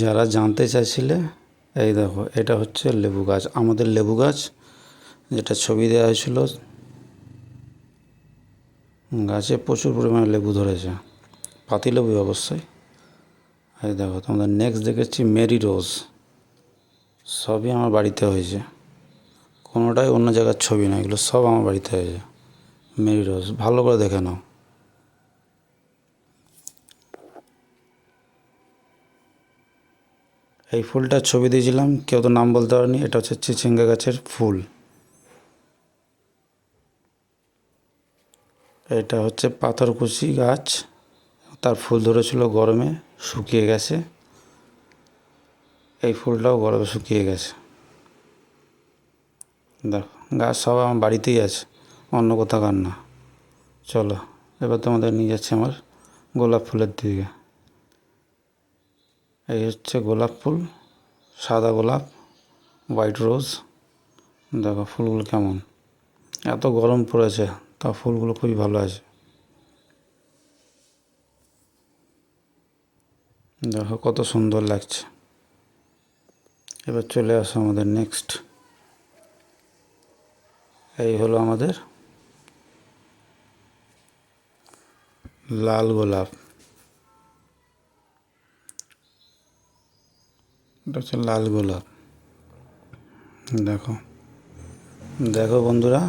যারা জানতে চাইছিলে, এই দেখো এটা হচ্ছে লেবু গাছ, আমাদের লেবু গাছ যেটা ছবি দেওয়া হয়েছিল। গাছে প্রচুর পরিমাণে লেবু ধরেছে, পাতিলেবু অবশ্যই। এই দেখো তোমাদের নেক্সট দেখেছি মেরি রোজ, সবই আমার বাড়িতে হয়েছে, কোনোটাই অন্য জায়গার ছবি না, এগুলো সব আমার বাড়িতে হয়েছে। মেরি রোজ ভালো করে দেখে নাও। এই ফুলটার ছবি দিয়েছিলাম, কেউ তো নাম বলতে পারেনি। এটা হচ্ছে চিচিঙ্গা গাছের ফুল। এটা হচ্ছে পাথরকুচি গাছ, তার ফুল ধরেছিল গরমে, শুকিয়ে গেছে। এই ফুলটাও গরমে শুকিয়ে গেছে। দেখো গাছ সব আমার বাড়িতেই আছে, অন্য কোথাকার না। চলো এবার তোমাদের নিয়ে যাচ্ছি আমার গোলাপ ফুলের দিকে। এই হচ্ছে গোলাপ ফুল, সাদা গোলাপ, হোয়াইট রোজ। দেখো ফুলগুলো কেমন, এত গরম পড়েছে তা ফুলগুলো খুবই ভালো আছে। দেখো কত সুন্দর লাগছে। এবার চলে আসো আমাদের নেক্সট। এই হলো আমাদের লাল গোলাপ। এটা হচ্ছে লাল গোলাপ। দেখো দেখো বন্ধুরা,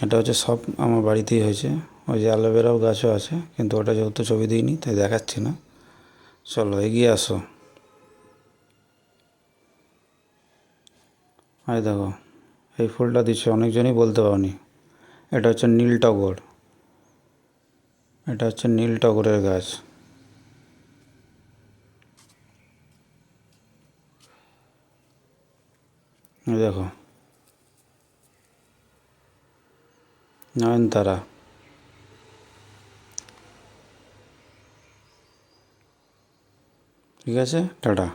এটা হচ্ছে সব আমার বাড়িতেই হয়েছে। ওই যে অ্যালোভেরাও গাছও আছে, কিন্তু ওটা যেহেতু ছবি দিইনি তাই দেখাচ্ছি না। চলো এগিয়ে আসো। এই দেখো এই ফুলটা দিচ্ছে, অনেকজনই বলতে পারোনি। এটা হচ্ছে নীল টগর, এটা হচ্ছে নীল টগরের গাছ। এই দেখো নয়নতারা। ঠিক আছে, টাটা।